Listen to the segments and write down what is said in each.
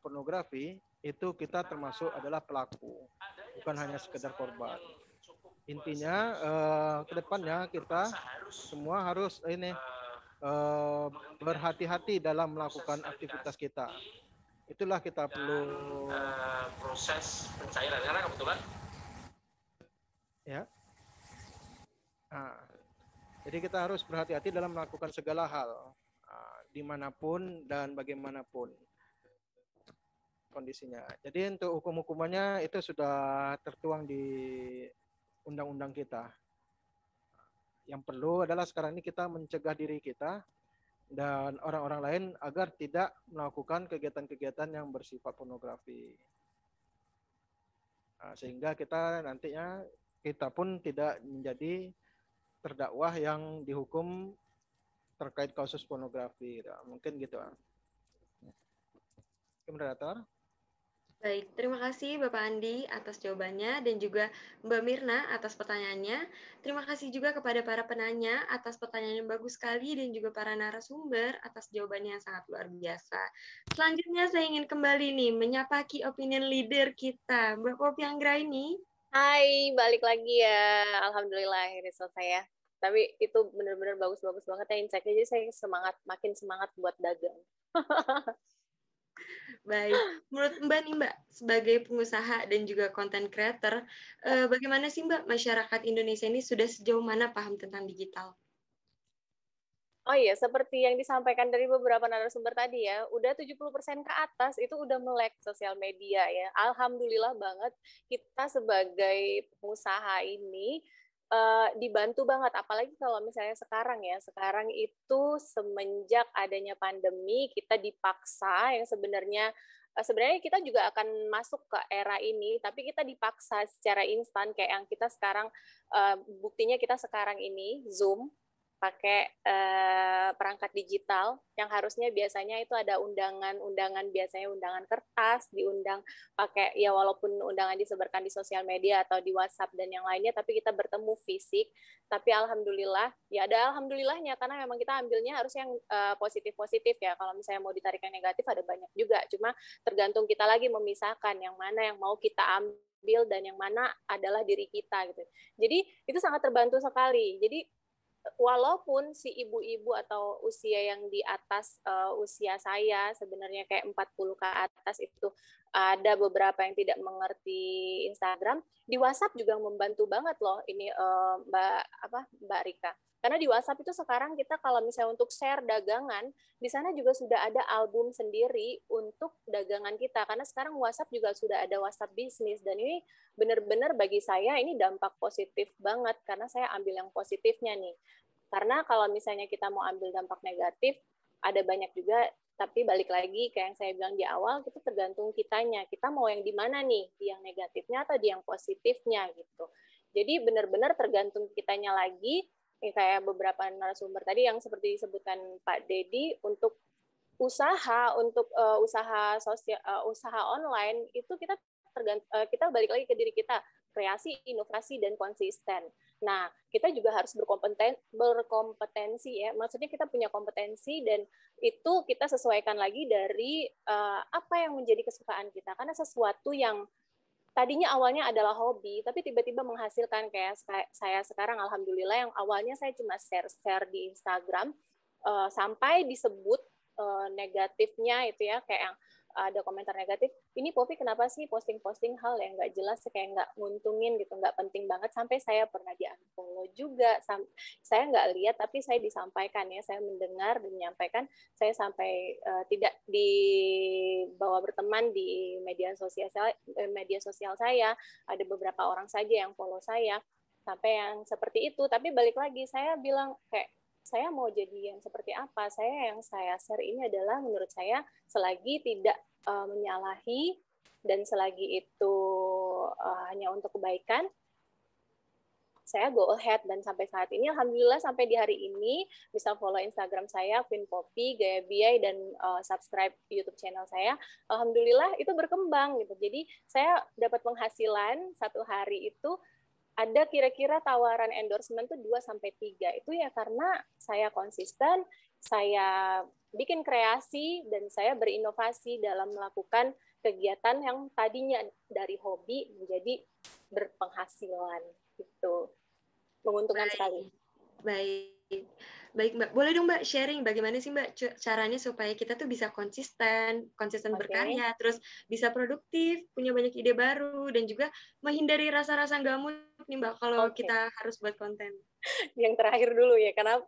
pornografi, itu kita termasuk adalah pelaku, bukan hanya sekedar korban. Intinya ke depannya kita semua harus berhati-hati dalam melakukan aktivitas kita. Itulah kita perlu proses pencairan karena kebetulan ya. Nah, jadi kita harus berhati-hati dalam melakukan segala hal, dimanapun dan bagaimanapun kondisinya. Jadi untuk hukum-hukumannya itu sudah tertuang di undang-undang kita. Yang perlu adalah sekarang ini kita mencegah diri kita dan orang-orang lain agar tidak melakukan kegiatan-kegiatan yang bersifat pornografi. Sehingga kita nantinya kita pun tidak menjadi terdakwah yang dihukum terkait kasus pornografi. Mungkin gitu. Moderator. Baik, terima kasih Bapak Andi atas jawabannya dan juga Mbak Mirna atas pertanyaannya. Terima kasih juga kepada para penanya atas pertanyaan yang bagus sekali dan juga para narasumber atas jawabannya yang sangat luar biasa. Selanjutnya saya ingin kembali nih menyapa key opinion leader kita, Mbak Poppy Anggraini. Hai, balik lagi ya. Alhamdulillah akhirnya selesai ya. Tapi itu benar-benar bagus-bagus banget ya insight-nya. Jadi saya makin semangat buat dagang. Baik, menurut Mbak nih Mbak, sebagai pengusaha dan juga content creator, bagaimana sih Mbak masyarakat Indonesia ini sudah sejauh mana paham tentang digital? Oh iya, seperti yang disampaikan dari beberapa narasumber tadi ya, udah 70% ke atas itu udah melek sosial media ya. Alhamdulillah banget kita sebagai pengusaha ini dibantu banget, apalagi kalau misalnya sekarang itu semenjak adanya pandemi kita dipaksa yang sebenarnya kita juga akan masuk ke era ini, tapi kita dipaksa secara instan kayak yang kita sekarang buktinya kita sekarang ini Zoom pakai perangkat digital yang harusnya biasanya itu ada undangan biasanya undangan kertas, diundang pakai ya walaupun undangan disebarkan di sosial media atau di WhatsApp dan yang lainnya, tapi kita bertemu fisik. Tapi alhamdulillah ya ada alhamdulillahnya karena memang kita ambilnya harus yang positif-positif ya. Kalau misalnya mau ditarik yang negatif ada banyak juga, cuma tergantung kita lagi memisahkan yang mana yang mau kita ambil dan yang mana adalah diri kita gitu. Jadi itu sangat terbantu sekali. Jadi walaupun si ibu-ibu atau usia yang di atas usia saya sebenarnya kayak 40 ke atas itu ada beberapa yang tidak mengerti Instagram, di WhatsApp juga membantu banget loh ini Mbak Rika. Karena di WhatsApp itu sekarang kita kalau misalnya untuk share dagangan, di sana juga sudah ada album sendiri untuk dagangan kita. Karena sekarang WhatsApp juga sudah ada WhatsApp bisnis dan ini benar-benar bagi saya ini dampak positif banget karena saya ambil yang positifnya nih. Karena kalau misalnya kita mau ambil dampak negatif, ada banyak juga, tapi balik lagi kayak yang saya bilang di awal, itu tergantung kitanya. Kita mau yang di mana nih, di yang negatifnya atau di yang positifnya gitu. Jadi benar-benar tergantung kitanya lagi, kayak beberapa narasumber tadi yang seperti disebutkan Pak Dedi, untuk usaha usaha online itu kita balik lagi ke diri kita, kreasi, inovasi, dan konsisten. Nah, kita juga harus berkompetensi ya. Maksudnya kita punya kompetensi dan itu kita sesuaikan lagi dari apa yang menjadi kesukaan kita. Karena sesuatu yang tadinya awalnya adalah hobi, tapi tiba-tiba menghasilkan kayak saya sekarang, alhamdulillah yang awalnya saya cuma share di Instagram, sampai disebut negatifnya itu ya, kayak yang ada komentar negatif, ini Poppy kenapa sih posting-posting hal yang nggak jelas, kayak nggak nguntungin gitu, nggak penting banget, sampai saya pernah di-unfollow juga, saya nggak lihat tapi saya disampaikan ya, saya mendengar dan menyampaikan, saya sampai tidak dibawa berteman di media sosial saya, ada beberapa orang saja yang follow saya, sampai yang seperti itu, tapi balik lagi saya bilang kayak, saya mau jadi yang seperti apa? Yang saya share ini adalah menurut saya selagi tidak menyalahi dan selagi itu hanya untuk kebaikan, saya go ahead. Dan sampai saat ini, alhamdulillah sampai di hari ini bisa follow Instagram saya, Queen Poppy, Gaya Biay, dan subscribe YouTube channel saya. Alhamdulillah itu berkembang gitu. Jadi saya dapat penghasilan satu hari itu ada kira-kira tawaran endorsement tuh 2-3. Itu ya karena saya konsisten, saya bikin kreasi, dan saya berinovasi dalam melakukan kegiatan yang tadinya dari hobi menjadi berpenghasilan gitu. Menguntungkan sekali. Baik. Baik, Mbak. Boleh dong, Mbak, sharing bagaimana sih, Mbak, caranya supaya kita tuh bisa konsisten berkarya, terus bisa produktif, punya banyak ide baru, dan juga menghindari rasa-rasa nggak mood nih, Mbak, kalau kita harus buat konten. Yang terakhir dulu ya, karena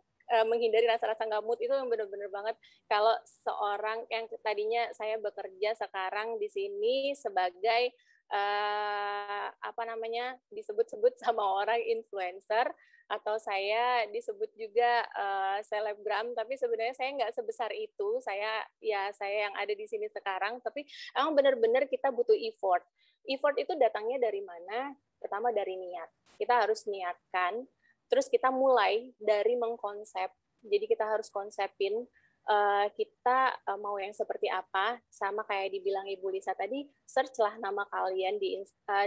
menghindari rasa-rasa nggak mood itu yang benar-benar banget. Kalau seorang yang tadinya saya bekerja sekarang di sini sebagai disebut-sebut sama orang influencer, atau saya disebut juga selebgram, tapi sebenarnya saya nggak sebesar itu. Saya yang ada di sini sekarang, tapi emang benar-benar kita butuh effort. Effort itu datangnya dari mana? Pertama dari niat. Kita harus niatkan. Terus kita mulai dari mengkonsep. Jadi kita harus konsepin kita mau yang seperti apa. Sama kayak dibilang Ibu Lisa tadi, search-lah nama kalian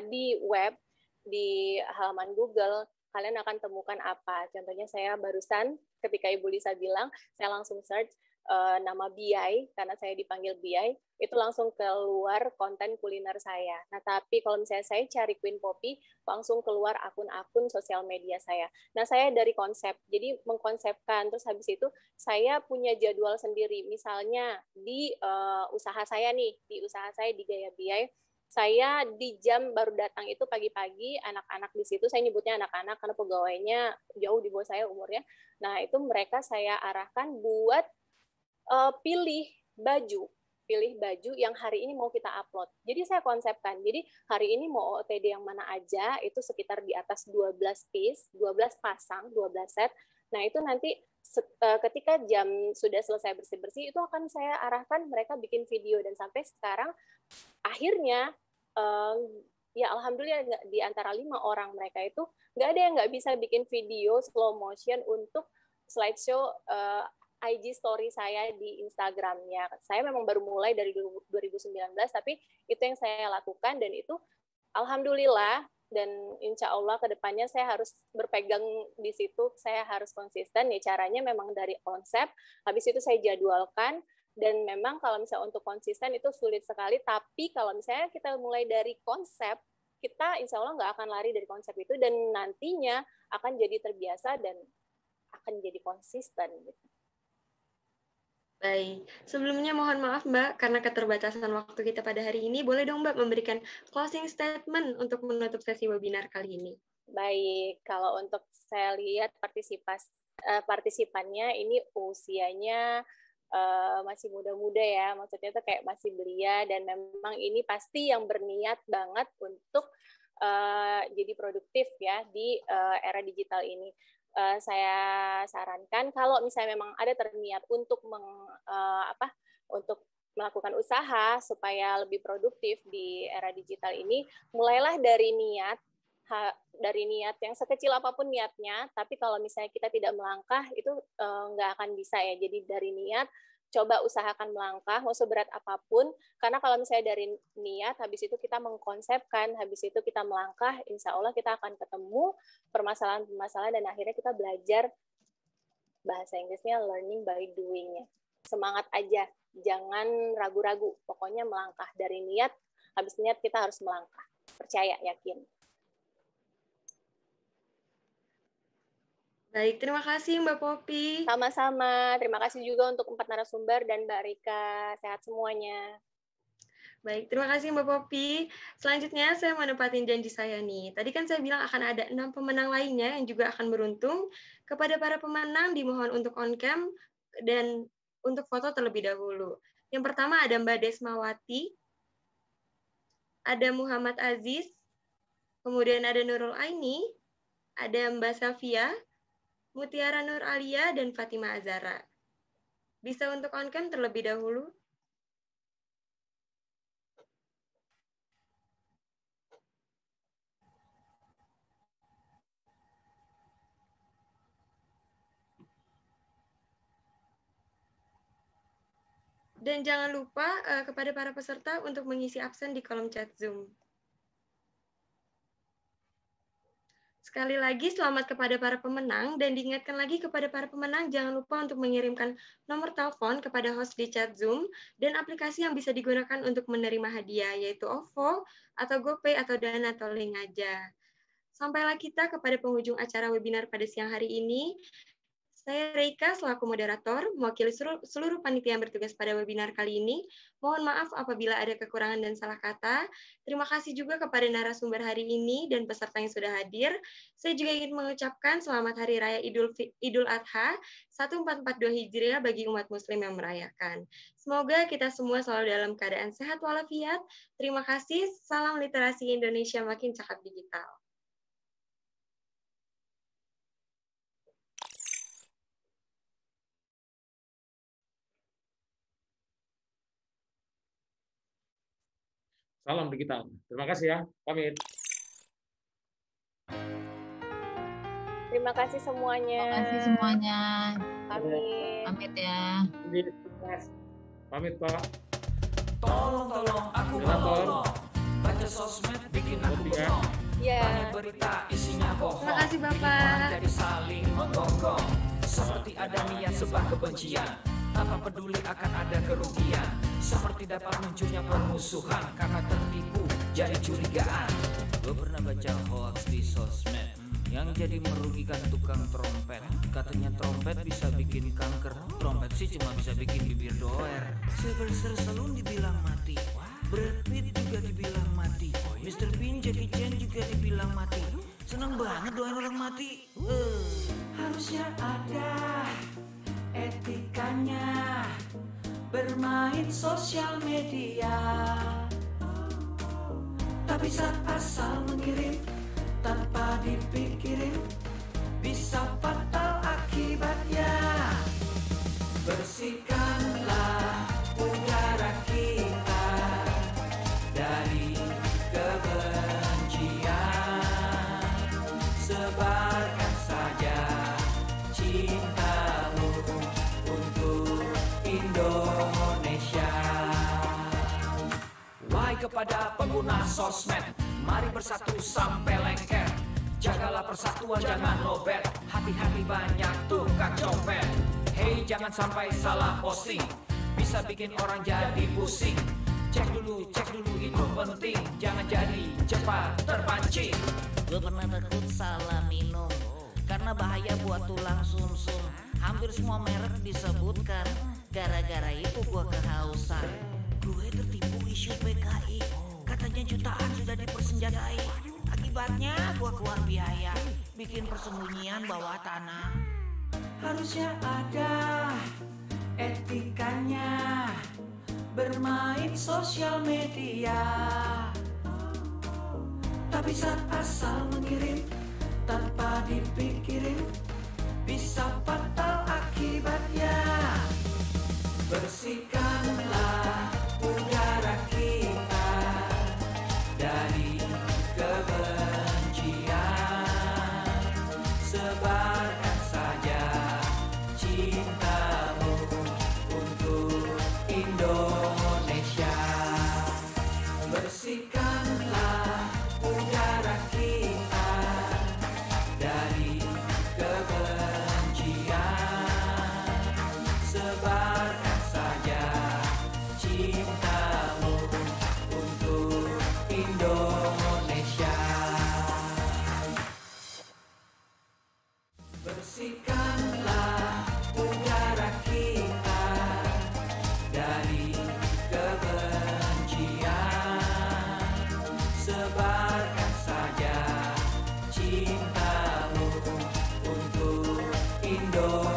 di web, di halaman Google, kalian akan temukan apa. Contohnya saya barusan ketika Ibu Lisa bilang, saya langsung search nama BI, karena saya dipanggil BI, itu langsung keluar konten kuliner saya. Nah, tapi kalau misalnya saya cari Queen Poppy, langsung keluar akun-akun sosial media saya. Nah, saya dari konsep, jadi mengkonsepkan, terus habis itu saya punya jadwal sendiri. Misalnya di usaha saya nih, di Gaya BI, saya di jam baru datang itu pagi-pagi, anak-anak di situ, saya nyebutnya anak-anak karena pegawainya jauh di bawah saya umurnya. Nah, itu mereka saya arahkan buat pilih baju yang hari ini mau kita upload. Jadi saya konsepkan, jadi hari ini mau OOTD yang mana aja, itu sekitar di atas 12 piece, 12 pasang, 12 set. Nah, itu nanti ketika jam sudah selesai bersih-bersih, itu akan saya arahkan mereka bikin video, dan sampai sekarang akhirnya ya alhamdulillah di antara 5 orang mereka itu nggak ada yang nggak bisa bikin video slow motion untuk slideshow IG story saya di Instagramnya. Saya memang baru mulai dari 2019, tapi itu yang saya lakukan, dan itu alhamdulillah, dan insya Allah kedepannya saya harus berpegang di situ, saya harus konsisten. Ya caranya memang dari konsep, habis itu saya jadwalkan, dan memang kalau misalnya untuk konsisten itu sulit sekali, tapi kalau misalnya kita mulai dari konsep, kita insya Allah nggak akan lari dari konsep itu, dan nantinya akan jadi terbiasa dan akan jadi konsisten gitu. Baik, sebelumnya mohon maaf Mbak, karena keterbatasan waktu kita pada hari ini, boleh dong Mbak memberikan closing statement untuk menutup sesi webinar kali ini. Baik, kalau untuk saya lihat partisipannya ini usianya masih muda-muda ya, maksudnya tuh kayak masih belia, dan memang ini pasti yang berniat banget untuk jadi produktif ya di era digital ini. Saya sarankan kalau misalnya memang ada terniat untuk untuk melakukan usaha supaya lebih produktif di era digital ini, mulailah dari niat yang sekecil apapun niatnya, tapi kalau misalnya kita tidak melangkah itu nggak akan bisa ya. Jadi dari niat, coba usahakan melangkah, mau seberat apapun, karena kalau misalnya dari niat, habis itu kita mengkonsepkan, habis itu kita melangkah, insya Allah kita akan ketemu permasalahan-permasalahan, dan akhirnya kita belajar, bahasa Inggrisnya learning by doing-nya. Semangat aja, jangan ragu-ragu, pokoknya melangkah dari niat, habis niat kita harus melangkah, percaya, yakin. Baik, terima kasih Mbak Poppy. Sama-sama, terima kasih juga untuk 4 narasumber dan Mbak Rika, sehat semuanya. Baik, terima kasih Mbak Poppy. Selanjutnya saya mau nepatin janji saya nih. Tadi kan saya bilang akan ada 6 pemenang lainnya yang juga akan beruntung. Kepada para pemenang dimohon untuk on cam dan untuk foto terlebih dahulu. Yang pertama ada Mbak Desmawati, ada Muhammad Aziz, kemudian ada Nurul Aini, ada Mbak Safia, Mutiara Nur Alia, dan Fatima Azara. Bisa untuk on cam terlebih dahulu. Dan jangan lupa kepada para peserta untuk mengisi absen di kolom chat Zoom. Sekali lagi selamat kepada para pemenang dan diingatkan lagi kepada para pemenang jangan lupa untuk mengirimkan nomor telepon kepada host di chat Zoom dan aplikasi yang bisa digunakan untuk menerima hadiah yaitu OVO atau GoPay atau Dana atau Link aja. Sampailah kita kepada penghujung acara webinar pada siang hari ini. Saya Reika selaku moderator, mewakili seluruh panitia yang bertugas pada webinar kali ini. Mohon maaf apabila ada kekurangan dan salah kata. Terima kasih juga kepada narasumber hari ini dan peserta yang sudah hadir. Saya juga ingin mengucapkan selamat Hari Raya Idul Adha 1442 Hijriah bagi umat Muslim yang merayakan. Semoga kita semua selalu dalam keadaan sehat walafiat. Terima kasih. Salam literasi Indonesia makin cakap digital. Salam digital. Terima kasih ya. Pamit. Terima kasih semuanya. Terima kasih semuanya. Pamit. Pamit ya. Pamit, Pak. Tolong aku mau baca sosmed bikin aku bengong. Banyak berita isinya bohong. Terima kasih Bapak. Jadi saling menggonggong. Seperti ada niat sebar kebencian. Tanpa peduli akan ada kerugian. Seperti dapat munculnya permusuhan karena tertipu jadi curigaan. Gue pernah baca hoax di sosmed yang jadi merugikan tukang trompet. Katanya trompet bisa bikin kanker. Trompet sih cuma bisa bikin bibir doer. Sylvester Stallone dibilang mati. Brad Pitt juga dibilang mati. Mr. Bean, Jackie Chan juga dibilang mati. Seneng banget doain orang mati. Harusnya ada etikanya bermain sosial media. Tapi saat asal mengirim tanpa dipikirin bisa fatal akibatnya. Bersihkanlah udara kita dari kebencian. Sebarkan saja cintamu untuk Indonesia. Wahai kepada pengguna sosmed, mari bersatu sampai lengket. Jagalah persatuan, jangan lobet. Hati-hati banyak tukang copet. Hey, jangan sampai salah posting, bisa bikin orang jadi pusing. Cek dulu itu penting. Jangan jadi cepat terpancing. Gue pernah takut salah minum karena bahaya buat tulang sumsum. Hampir semua merek disebutkan. Gara-gara itu gue kehausan. Gue tertipu isu PKI. Katanya jutaan sudah dipersenjatai. Akibatnya gue keluar biaya bikin persembunyian bawah tanah. Harusnya ada etikanya bermain sosial media. Tapi saat asal mengirim tanpa dipikirin bisa fatal akibatnya. Bersihkanlah udara kita dari kebencian. Sebarkan saja cintamu untuk Indonesia. Bersihkanlah udara kita dari kebencian. Sebarkan saja cintamu untuk Indonesia. Bersihkanlah udara kita dari kebencian. Sebarkan saja cintamu untuk Indonesia.